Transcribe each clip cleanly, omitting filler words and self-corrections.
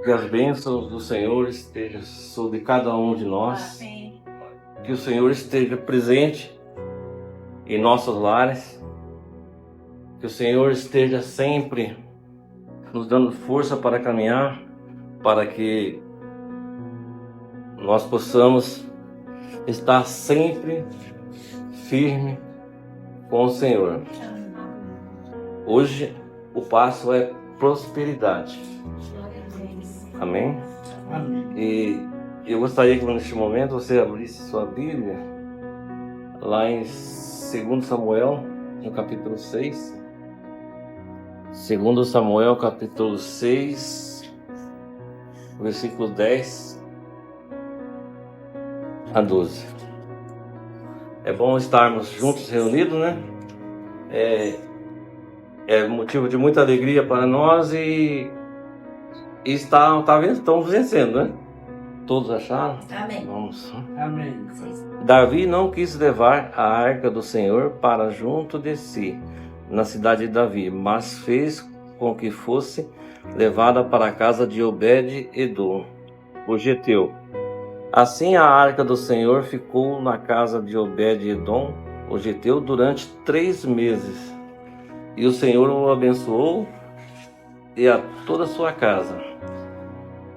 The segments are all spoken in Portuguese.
Que as bênçãos do Senhor estejam sobre cada um de nós. Amém. Que o Senhor esteja presente em nossos lares. Que o Senhor esteja sempre nos dando força para caminhar, para que nós possamos estar sempre firme com o Senhor. Hoje o passo é prosperidade. Amém? Amém. E eu gostaria que neste momento você abrisse sua Bíblia lá em 2 Samuel, no capítulo 6. 2 Samuel, capítulo 6, versículo 10 a 12. É bom estarmos juntos, reunidos, né? É motivo de muita alegria para nós e estamos vencendo, né? Todos acharam? Amém. Vamos. Amém. Davi não quis levar a arca do Senhor para junto de si, na cidade de Davi, mas fez com que fosse levada para a casa de Obed-edom, o geteu. Assim a arca do Senhor ficou na casa de Obed-edom, o geteu, durante 3 meses. E o Senhor o abençoou e a toda a sua casa.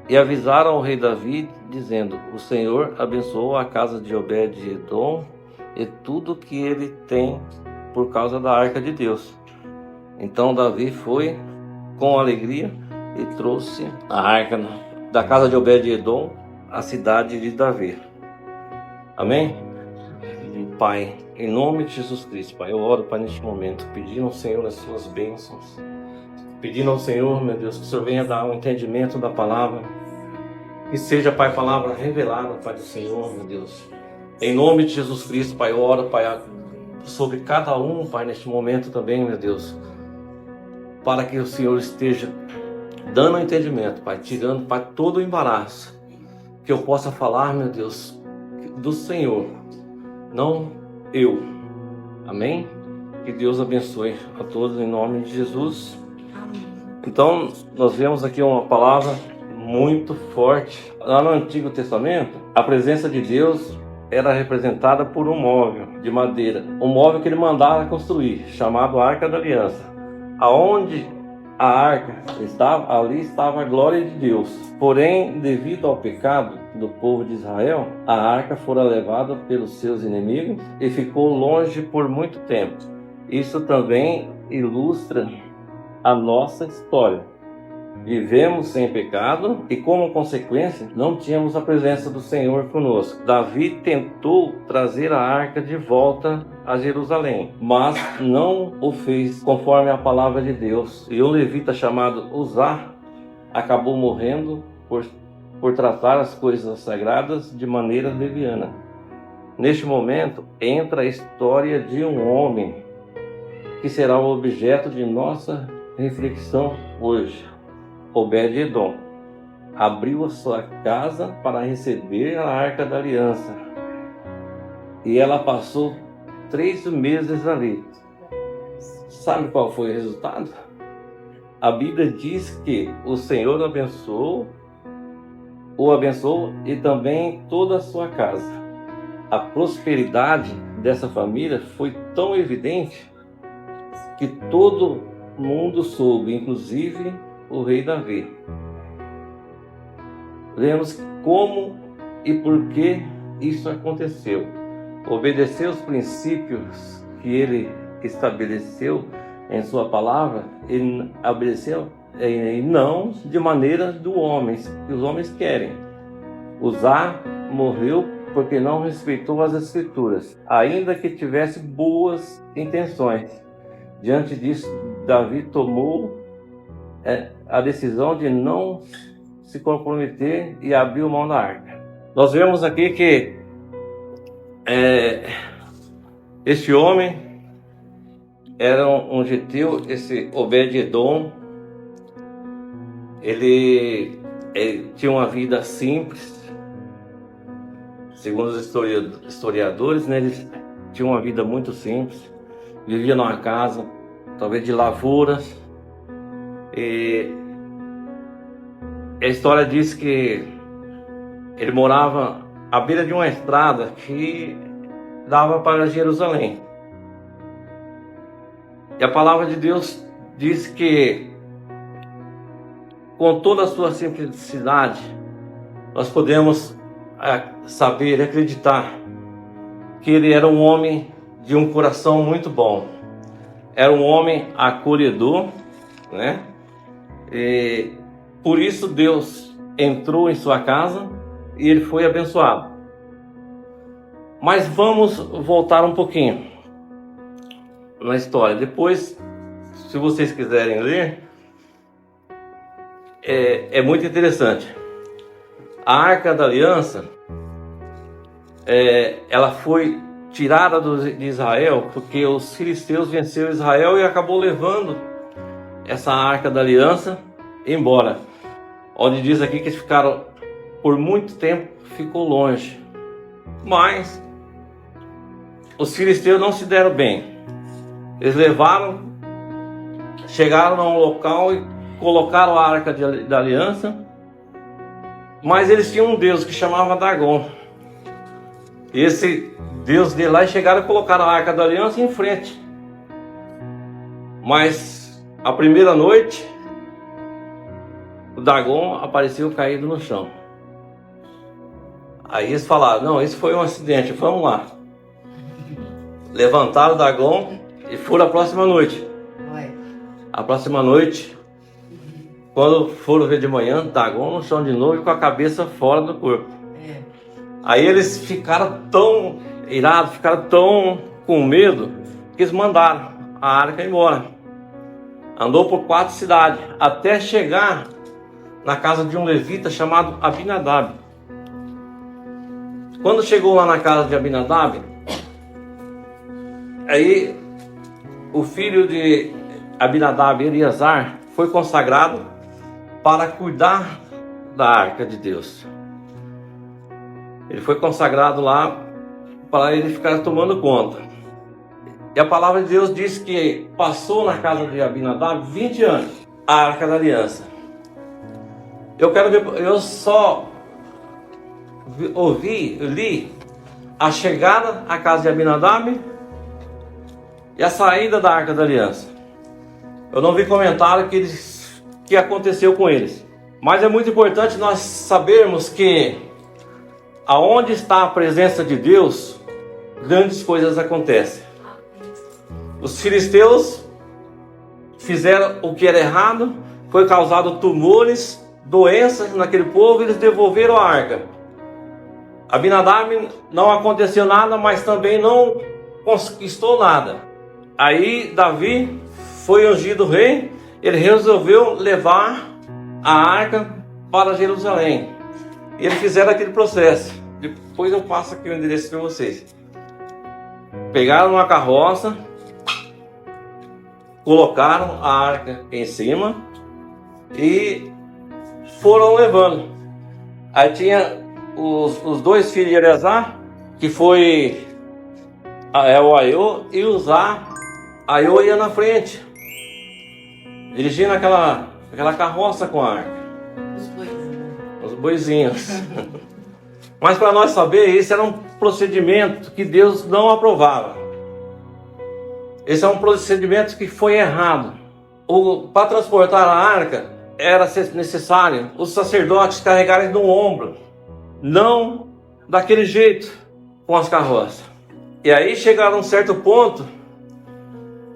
E avisaram ao rei Davi, dizendo: o Senhor abençoou a casa de Obed-edom e tudo que ele tem por causa da arca de Deus. Então Davi foi com alegria e trouxe a arca da casa de Obed-edom à cidade de Davi. Amém? Pai, em nome de Jesus Cristo, Pai, eu oro, Pai, neste momento, pedindo ao Senhor as suas bênçãos, pedindo ao Senhor, meu Deus, que o Senhor venha dar um entendimento da palavra, que seja, Pai, a palavra revelada, Pai, do Senhor, meu Deus. Em nome de Jesus Cristo, Pai, eu oro, Pai, sobre cada um, Pai, neste momento também, meu Deus, para que o Senhor esteja dando um entendimento, Pai, tirando, Pai, todo o embaraço, que eu possa falar, meu Deus, do Senhor, não eu. Amém? Que Deus abençoe a todos em nome de Jesus. Então, nós vemos aqui uma palavra muito forte. Lá no Antigo Testamento, a presença de Deus era representada por um móvel de madeira, um móvel que ele mandava construir, chamado Arca da Aliança. Aonde a arca estava, ali estava a glória de Deus. Porém, devido ao pecado do povo de Israel, a arca fora levada pelos seus inimigos e ficou longe por muito tempo. Isso também ilustra a nossa história. Vivemos sem pecado e, como consequência, não tínhamos a presença do Senhor conosco. Davi tentou trazer a arca de volta a Jerusalém, mas não o fez conforme a palavra de Deus. E um levita chamado Uzá acabou morrendo por tratar as coisas sagradas de maneira leviana. Neste momento, entra a história de um homem que será o objeto de nossa reflexão hoje. Obed-edom abriu a sua casa para receber a Arca da Aliança e ela passou 3 meses ali. Sabe qual foi o resultado? A Bíblia diz que o Senhor o abençoou e também toda a sua casa. A prosperidade dessa família foi tão evidente que todo mundo soube, inclusive o rei Davi. Vemos como e por que isso aconteceu. Obedeceu os princípios que ele estabeleceu em sua palavra, ele obedeceu e não de maneira que os homens querem. Uzá morreu porque não respeitou as escrituras, ainda que tivesse boas intenções. Diante disso, Davi tomou a decisão de não se comprometer e abriu mão da arca. Nós vemos aqui que este homem era um geteu, esse Obed-edom. Ele tinha uma vida simples, segundo os historiadores, né? Ele tinha uma vida muito simples, vivia numa casa, talvez de lavouras. A história diz que ele morava à beira de uma estrada que dava para Jerusalém. E a palavra de Deus diz que, com toda a sua simplicidade, nós podemos saber e acreditar que ele era um homem de um coração muito bom. Era um homem acolhedor, né? E por isso Deus entrou em sua casa e ele foi abençoado. Mas vamos voltar um pouquinho na história. Depois, se vocês quiserem ler, é muito interessante. A Arca da Aliança, ela foi tirada de Israel porque os filisteus venceram Israel e acabou levando essa Arca da Aliança embora. Onde diz aqui que eles ficaram por muito tempo, ficou longe. Mas os filisteus não se deram bem. Eles chegaram a um local e colocaram a Arca da Aliança, mas eles tinham um deus que chamava Dagon. Esse deus de lá, chegaram e colocaram a Arca da Aliança em frente. Mas a primeira noite, o Dagon apareceu caído no chão. Aí eles falaram: não, isso foi um acidente, vamos lá. Levantaram o Dagon e foram a próxima noite. A próxima noite, quando foram ver de manhã, Dagon no chão de novo e com a cabeça fora do corpo. Aí eles ficaram tão irados, ficaram tão com medo, que eles mandaram a arca embora. Andou por 4 cidades, até chegar na casa de um levita chamado Abinadab. Quando chegou lá na casa de Abinadab, aí o filho de Abinadab, Eleazar, foi consagrado para cuidar da arca de Deus. Ele foi consagrado lá para ele ficar tomando conta. E a palavra de Deus diz que passou na casa de Abinadab 20 anos a Arca da Aliança. Eu só li a chegada à casa de Abinadab e a saída da Arca da Aliança. Eu não vi comentário que aconteceu com eles. Mas é muito importante nós sabermos que aonde está a presença de Deus, grandes coisas acontecem. Os filisteus fizeram o que era errado, foi causado tumores, doenças naquele povo, e eles devolveram a arca. Abinadab não aconteceu nada, mas também não conquistou nada. Aí Davi foi ungido rei, ele resolveu levar a arca para Jerusalém. E eles fizeram aquele processo. Depois eu passo aqui o endereço para vocês. Pegaram uma carroça, colocaram a arca em cima e foram levando. Aí tinha os 2 filhos de Eleazar, que foi o Aiô e o Zá. Aiô ia na frente, dirigindo aquela carroça com a arca. Os boizinhos. Mas para nós saber, esse era um procedimento que Deus não aprovava. Esse é um procedimento que foi errado. Para transportar a arca, era necessário os sacerdotes carregarem no ombro, não daquele jeito, com as carroças. E aí chegaram a um certo ponto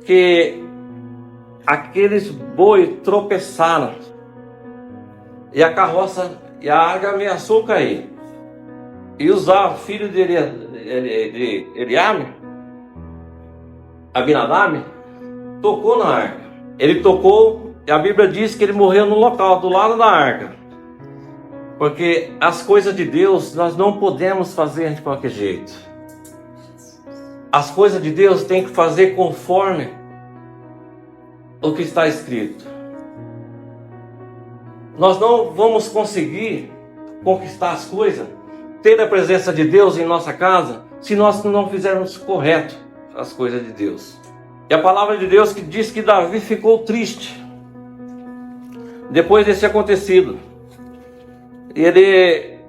que aqueles bois tropeçaram e a carroça e a arca ameaçou cair. E Uzá, filho de Eliabe, Abinadab, tocou na arca. Ele tocou e a Bíblia diz que ele morreu no local, do lado da arca. Porque as coisas de Deus nós não podemos fazer de qualquer jeito. As coisas de Deus tem que fazer conforme o que está escrito. Nós não vamos conseguir conquistar as coisas, ter a presença de Deus em nossa casa, se nós não fizermos correto as coisas de Deus. E a palavra de Deus que diz que Davi ficou triste depois desse acontecido. ele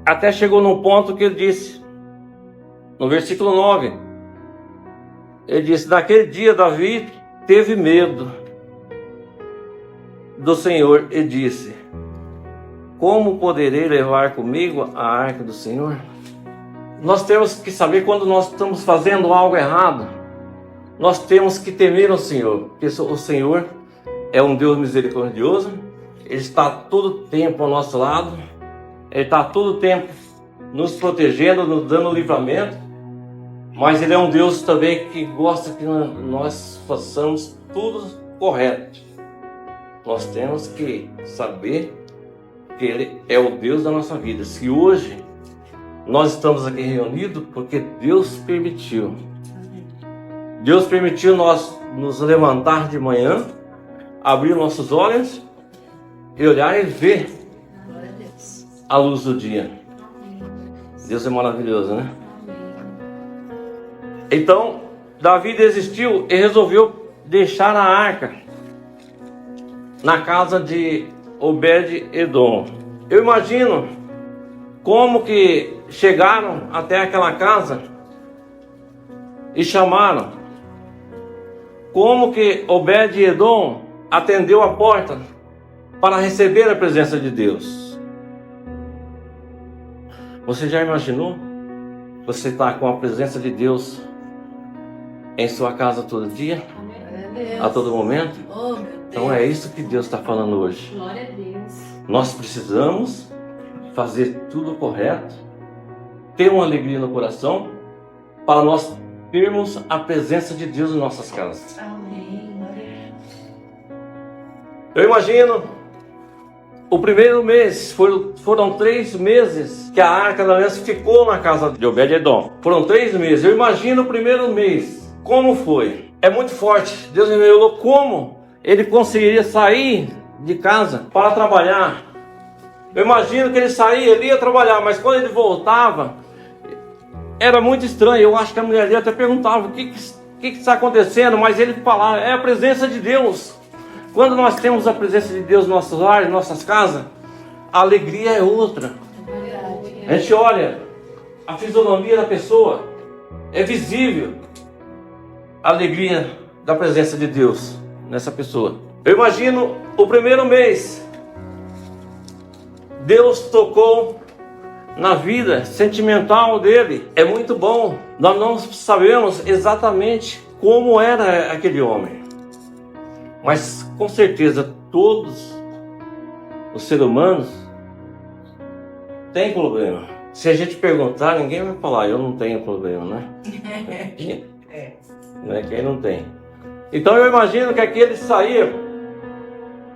até chegou num ponto que ele disse, no versículo 9, ele disse: naquele dia Davi teve medo do Senhor e disse: como poderei levar comigo a arca do Senhor? Nós temos que saber quando nós estamos fazendo algo errado. Nós temos que temer o Senhor, porque o Senhor é um Deus misericordioso. Ele está todo tempo ao nosso lado. Ele está todo tempo nos protegendo, nos dando livramento. Mas Ele é um Deus também que gosta que nós façamos tudo correto. Nós temos que saber que Ele é o Deus da nossa vida. Se hoje nós estamos aqui reunidos, porque Deus permitiu. Deus permitiu nós nos levantar de manhã, abrir nossos olhos e olhar e ver a luz do dia. Deus é maravilhoso, né? Então, Davi desistiu e resolveu deixar a arca na casa de Obed-edom. Eu imagino como que chegaram até aquela casa e chamaram. Como que Obed-edom atendeu a porta para receber a presença de Deus. Você já imaginou? Você está com a presença de Deus em sua casa todo dia? A todo momento? Então é isso que Deus está falando hoje. Glória a Deus. Nós precisamos fazer tudo correto, ter uma alegria no coração, para nós termos a presença de Deus em nossas casas. Amém. Eu imagino, o primeiro mês, foram 3 meses que a Arca da Aliança ficou na casa de Obed-edom. Foram 3 meses. Eu imagino o primeiro mês, como foi. É muito forte. Deus me revelou como ele conseguiria sair de casa para trabalhar. Eu imagino que ele saía, ele ia trabalhar, mas quando ele voltava, era muito estranho. Eu acho que a mulher dele até perguntava: o que está acontecendo? Mas ele falava: é a presença de Deus. Quando nós temos a presença de Deus nos nossos lares, em nossas casas, a alegria é outra. A gente olha a fisionomia da pessoa, é visível a alegria da presença de Deus nessa pessoa. Eu imagino o primeiro mês, Deus tocou na vida sentimental dele. É muito bom. Nós não sabemos exatamente como era aquele homem, mas com certeza todos os seres humanos têm problema. Se a gente perguntar, ninguém vai falar: eu não tenho problema, né? Quem não tem? Então eu imagino que aqui ele saía,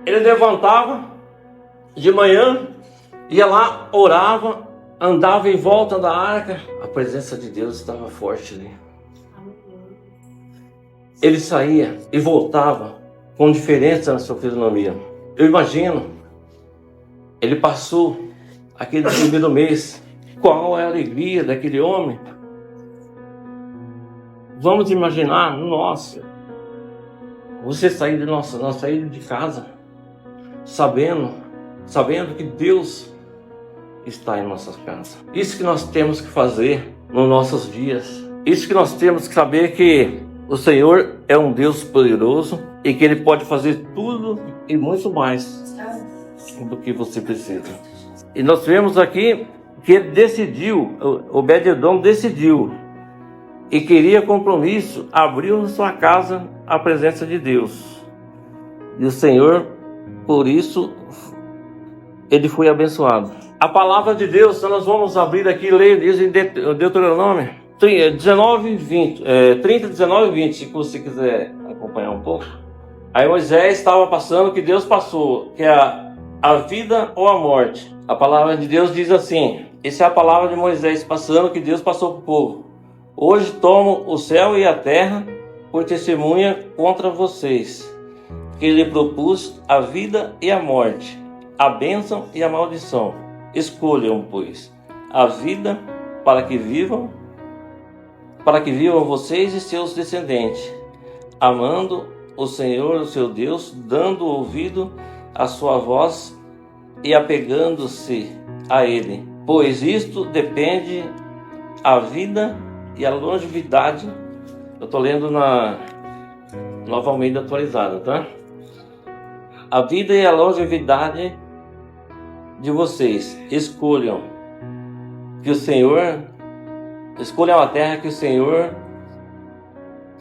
ele levantava de manhã, ia lá, orava, andava em volta da arca. A presença de Deus estava forte ali. Ele saía e voltava com diferença na sua fisionomia. Eu imagino, ele passou aquele primeiro mês. Qual é a alegria daquele homem? Vamos imaginar, nossa, você sair de nós sair de casa, sabendo que Deus está em nossas casas. Isso que nós temos que fazer nos nossos dias. Isso que nós temos que saber, que o Senhor é um Deus poderoso e que Ele pode fazer tudo e muito mais do que você precisa. E nós vemos aqui que ele decidiu, Obed-edom decidiu e queria compromisso, abriu na sua casa a presença de Deus. E o Senhor, por isso, ele foi abençoado. A palavra de Deus, nós vamos abrir aqui, ler, diz em Deuteronômio 19, 20, 30, 19 e 20, se você quiser acompanhar um pouco. Aí Moisés estava passando, que Deus passou, que é a vida ou a morte. A palavra de Deus diz assim, essa é a palavra de Moisés passando, que Deus passou para o povo. Hoje tomo o céu e a terra por testemunha contra vocês, que lhe propus a vida e a morte, a bênção e a maldição. Escolham, pois, a vida para que vivam vocês e seus descendentes, amando o Senhor, o seu Deus, dando ouvido à sua voz e apegando-se a ele, pois isto depende a vida e a longevidade. Eu estou lendo na Nova Almeida atualizada, tá? A vida e a longevidade de vocês. Escolham a terra que o Senhor,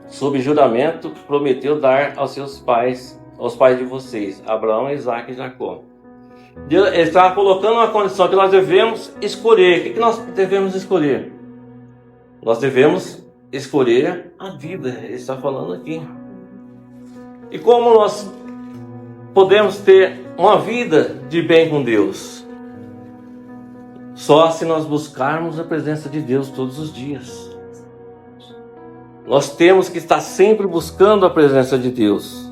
sob juramento, prometeu dar aos seus pais, aos pais de vocês, Abraão, Isaque e Jacó. Ele está colocando uma condição que nós devemos escolher. O que nós devemos escolher? Nós devemos escolher a vida. Ele está falando aqui. E como nós podemos ter uma vida de bem com Deus? Só se nós buscarmos a presença de Deus todos os dias. Nós temos que estar sempre buscando a presença de Deus.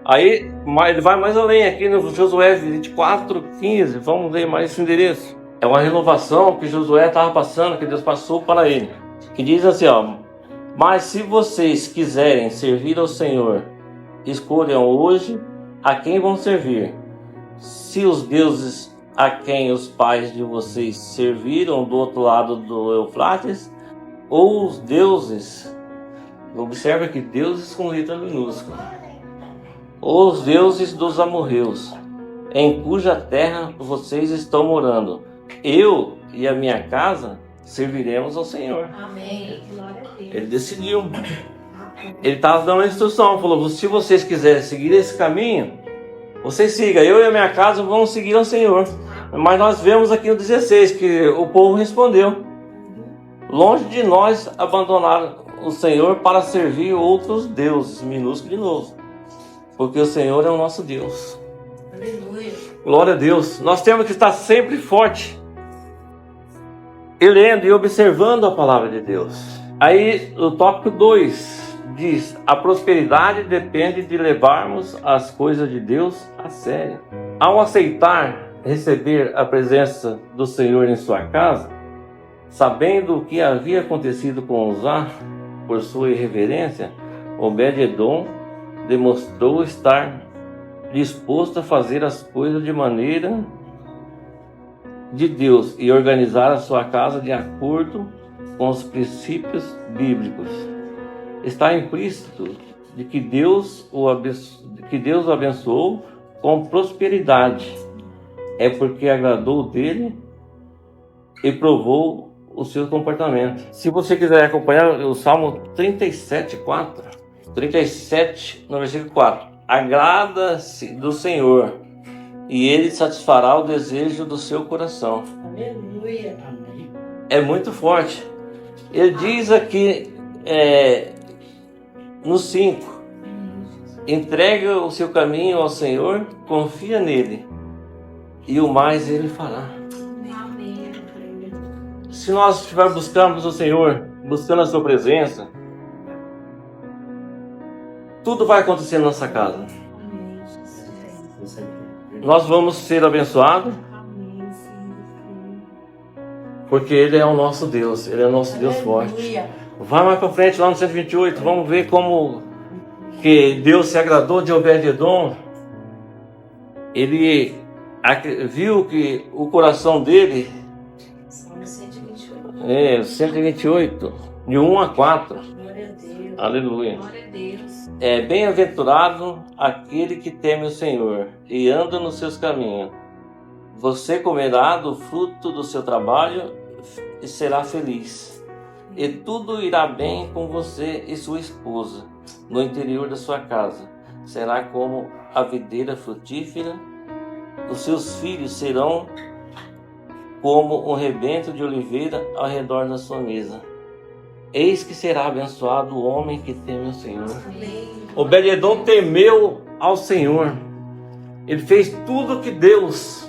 Aí ele vai mais além aqui no Josué 24:15. Vamos ler mais esse endereço. É uma renovação que Josué estava passando, que Deus passou para ele. Que diz assim, ó: mas se vocês quiserem servir ao Senhor, escolham hoje a quem vão servir. Se os deuses a quem os pais de vocês serviram do outro lado do Eufrates, ou os deuses, observa que deuses com letra minúscula, ou os deuses dos amorreus, em cuja terra vocês estão morando, eu e a minha casa serviremos ao Senhor. Amém. Glória a Deus. Ele decidiu. Ele estava dando uma instrução, falou: se vocês quiserem seguir esse caminho, vocês sigam, eu e a minha casa vamos seguir ao Senhor. Mas nós vemos aqui no 16 que o povo respondeu: longe de nós abandonar o Senhor para servir outros deuses, minúsculo de novo, porque o Senhor é o nosso Deus. Aleluia. Glória a Deus. Nós temos que estar sempre forte, e lendo e observando a palavra de Deus. Aí o tópico 2 diz: a prosperidade depende de levarmos as coisas de Deus a sério. Ao aceitar receber a presença do Senhor em sua casa, sabendo o que havia acontecido com Uzá por sua irreverência, Obed-edom demonstrou estar disposto a fazer as coisas de maneira de Deus e organizar a sua casa de acordo com os princípios bíblicos. Está implícito de que Deus o abençoou com prosperidade. É porque agradou dele e provou o seu comportamento. Se você quiser acompanhar o Salmo 37:4, 37 no versículo 4: agrada-se do Senhor e ele satisfará o desejo do seu coração. Aleluia. É muito forte. Ele diz aqui no 5: entrega o seu caminho ao Senhor, confia nele, e o mais ele fará. Amém. Se nós estivermos buscando o Senhor, buscando a sua presença, tudo vai acontecer na nossa casa. Amém. Nós vamos ser abençoados, Amém. porque Ele é o nosso Deus. Ele é o nosso Deus forte. Vai mais para frente, lá no 128, vamos ver como que Deus se agradou de Obed-edom. Ele viu que o coração dele, Salmo 128. 128, de 1 a 4. Glória a Deus. Aleluia. Glória a Deus. Bem-aventurado aquele que teme o Senhor e anda nos seus caminhos. Você comerá do fruto do seu trabalho e será feliz. E tudo irá bem com você e sua esposa no interior da sua casa. Será como a videira frutífera. Os seus filhos serão como um rebento de oliveira ao redor da sua mesa. Eis que será abençoado o homem que teme o Senhor. Amém. Obed-edom temeu ao Senhor. Ele fez tudo o que Deus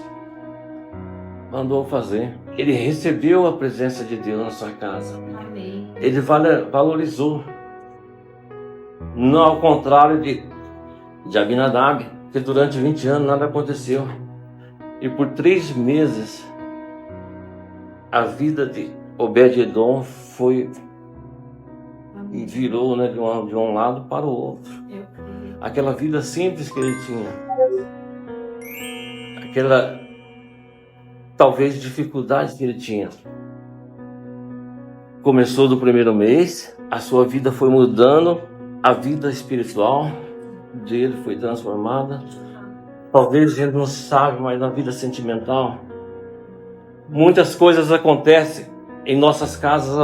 mandou fazer. Ele recebeu a presença de Deus na sua casa. Amém. Ele valorizou. Não ao contrário de Abinadab, que durante 20 anos nada aconteceu. E por 3 meses a vida de Obed-edom virou, né, de um lado para o outro. Eu creio. Aquela vida simples que ele tinha. aquela talvez dificuldade que ele tinha. Começou do primeiro mês, a sua vida foi mudando, a vida espiritual dele foi transformada. Talvez a gente não sabe, mas na vida sentimental, muitas coisas acontecem em nossas casas,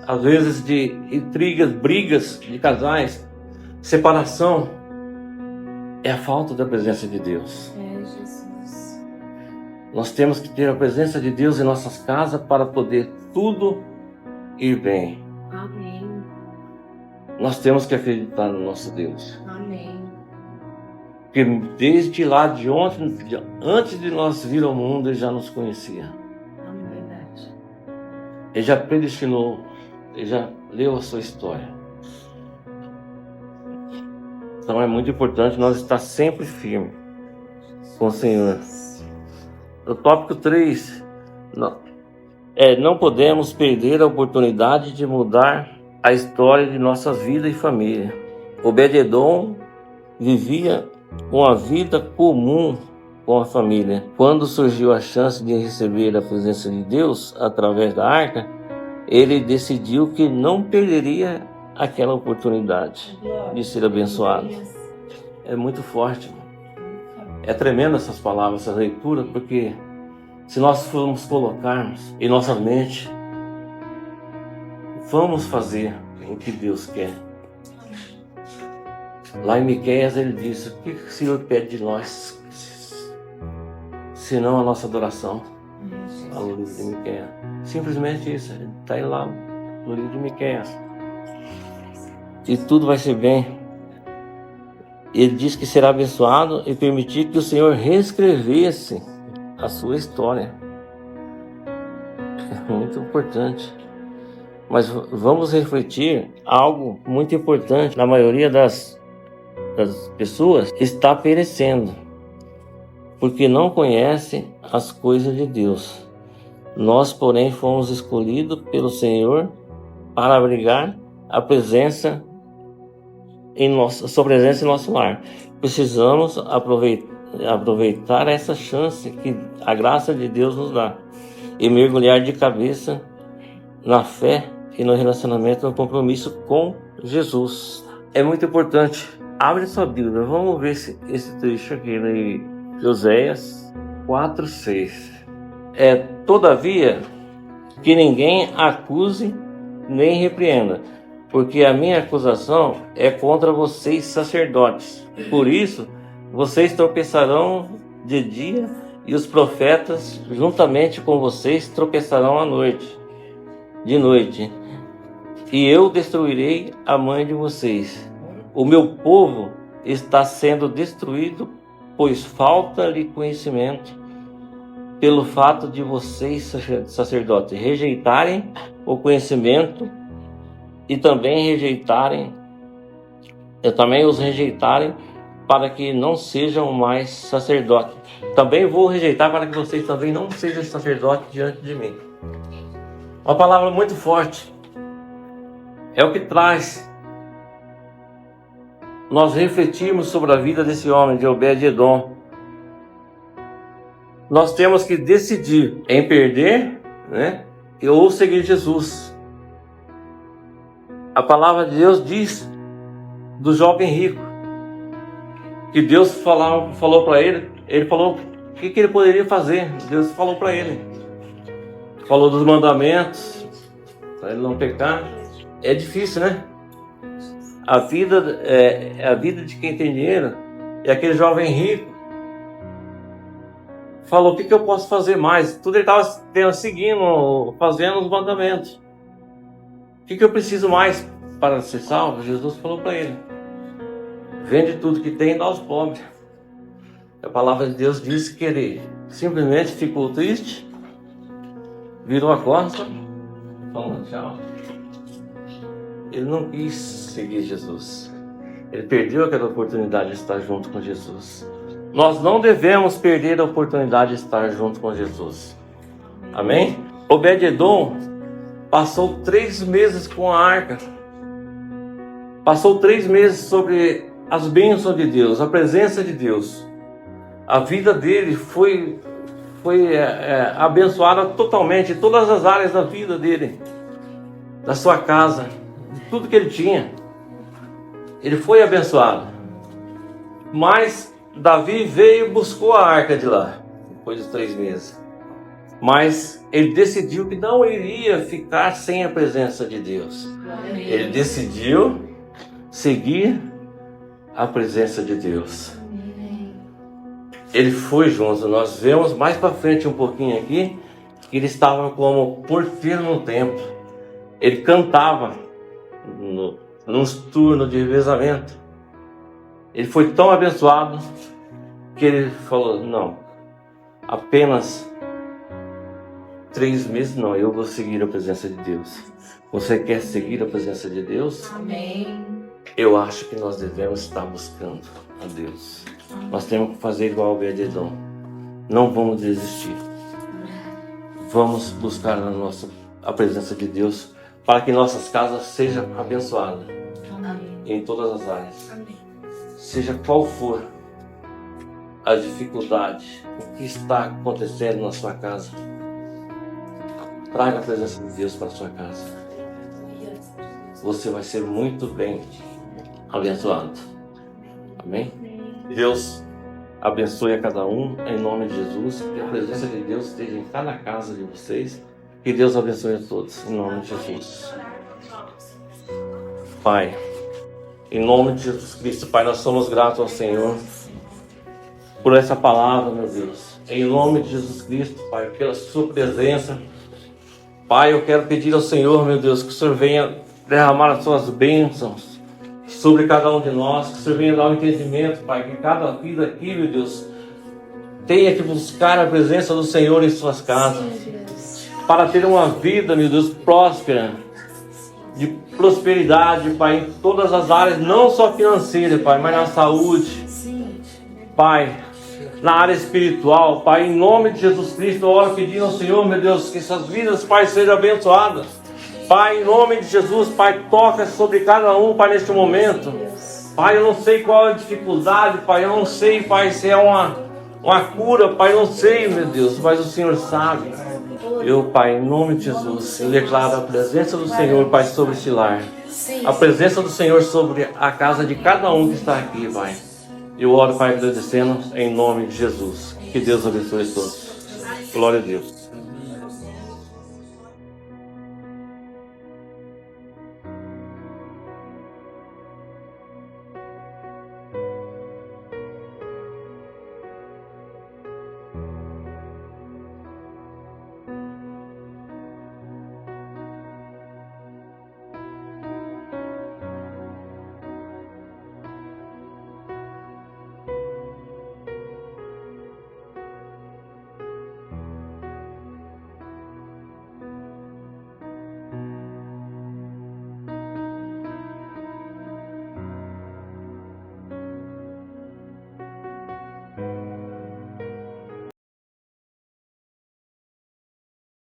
às vezes de intrigas, brigas de casais, separação. É a falta da presença de Deus. Jesus. Nós temos que ter a presença de Deus em nossas casas para poder tudo ir bem. Amém. Nós temos que acreditar no nosso Deus. Amém. Porque desde lá de ontem, antes de nós vir ao mundo, Ele já nos conhecia. Amém. Verdade. Ele já predestinou, Ele já leu a sua história. Então é muito importante nós estar sempre firme com o Senhor. O tópico 3, não podemos perder a oportunidade de mudar a história de nossas vidas e família. Obed-edom vivia uma vida comum com a família. Quando surgiu a chance de receber a presença de Deus através da arca, ele decidiu que não perderia aquela oportunidade de ser abençoado. É muito forte. É tremendo essas palavras, essa leitura, porque se nós formos colocarmos em nossa mente, vamos fazer o que Deus quer. Lá em Miqueias ele diz: o que o Senhor pede de nós, senão a nossa adoração? No livro de Miqueias. Simplesmente isso, está aí lá no livro de Miqueias. E tudo vai ser bem. Ele diz que será abençoado e permitir que o Senhor reescrevesse a sua história. É muito importante. Mas vamos refletir algo muito importante. Na maioria das pessoas está perecendo, porque não conhece as coisas de Deus. Nós, porém, fomos escolhidos pelo Senhor para abrigar a presença sua presença em nosso lar. Precisamos aproveitar essa chance que a graça de Deus nos dá e mergulhar de cabeça na fé e no relacionamento, no compromisso com Jesus. É muito importante. Abre sua Bíblia, vamos ver esse trecho aqui em Oséias 4:6. Todavia, que ninguém acuse nem repreenda, porque a minha acusação é contra vocês, sacerdotes. Por isso, vocês tropeçarão de dia e os profetas, juntamente com vocês, tropeçarão de noite. E eu destruirei a mãe de vocês. O meu povo está sendo destruído, pois falta-lhe conhecimento, pelo fato de vocês, sacerdotes, rejeitarem o conhecimento e também os rejeitarem para que não sejam mais sacerdotes. Também vou rejeitar para que vocês também não sejam sacerdotes diante de mim. Uma palavra muito forte. É o que traz nós refletirmos sobre a vida desse homem, de Obed-edom. Nós temos que decidir em perder, ou seguir Jesus. A palavra de Deus diz do jovem rico, que Deus falou para ele, ele falou o que ele poderia fazer. Deus falou para ele, falou dos mandamentos, para ele não pecar. É difícil, né? A vida de quem tem dinheiro. E aquele jovem rico falou: o que eu posso fazer mais? Tudo ele estava seguindo, fazendo os mandamentos. O que eu preciso mais para ser salvo? Jesus falou para ele: vende tudo que tem e dá aos pobres. A palavra de Deus diz que ele simplesmente ficou triste, virou a costa, falou tchau. Ele não quis seguir Jesus. Ele perdeu aquela oportunidade de estar junto com Jesus. Nós não devemos perder a oportunidade de estar junto com Jesus. Amém? Obed-edom passou 3 meses com a arca. Passou 3 meses sobre as bênçãos de Deus, a presença de Deus. A vida dele foi abençoada totalmente, em todas as áreas da vida dele, da sua casa, de tudo que ele tinha. Ele foi abençoado. Mas Davi veio e buscou a arca de lá, depois de 3 meses. Mas ele decidiu que não iria ficar sem a presença de Deus. Ele decidiu seguir a presença de Deus. Ele foi junto. Nós vemos mais para frente um pouquinho aqui que ele estava como porteiro no templo. Ele cantava nos turnos de revezamento. Ele foi tão abençoado que ele falou: não, apenas 3 meses não, eu vou seguir a presença de Deus. Você quer seguir a presença de Deus? Amém. Eu acho que nós devemos estar buscando a Deus. Nós temos que fazer igual ao Obed-Edom. Não vamos desistir. Vamos buscar a presença de Deus para que nossas casas sejam abençoadas Amém. em todas as áreas. Amém. Seja qual for a dificuldade, o que está acontecendo na sua casa, traga a presença de Deus para a sua casa. Você vai ser muito bem abençoado. Amém? Deus abençoe a cada um, em nome de Jesus. Que a presença de Deus esteja em cada casa de vocês. Que Deus abençoe a todos, em nome de Jesus. Pai, em nome de Jesus Cristo, Pai, nós somos gratos ao Senhor por essa palavra, meu Deus. Em nome de Jesus Cristo, Pai, pela sua presença. Pai, eu quero pedir ao Senhor, meu Deus, que o Senhor venha derramar as suas bênçãos sobre cada um de nós, que o Senhor venha dar um entendimento, Pai, que cada vida aqui, meu Deus, tenha que buscar a presença do Senhor em suas casas, para ter uma vida, meu Deus, próspera, de prosperidade, Pai, em todas as áreas, não só financeira, Pai, mas na saúde, Pai, na área espiritual, Pai, em nome de Jesus Cristo, eu oro pedindo ao Senhor, meu Deus, que essas vidas, Pai, sejam abençoadas. Pai, em nome de Jesus, Pai, toca sobre cada um, Pai, neste momento. Pai, eu não sei qual é a dificuldade, Pai, eu não sei, Pai, se é uma cura, Pai, eu não sei, meu Deus, mas o Senhor sabe. Eu, Pai, em nome de Jesus, eu declaro a presença do Senhor, Pai, sobre este lar. A presença do Senhor sobre a casa de cada um que está aqui, Pai. Eu oro, Pai, agradecendo em nome de Jesus. Que Deus abençoe todos. Glória a Deus.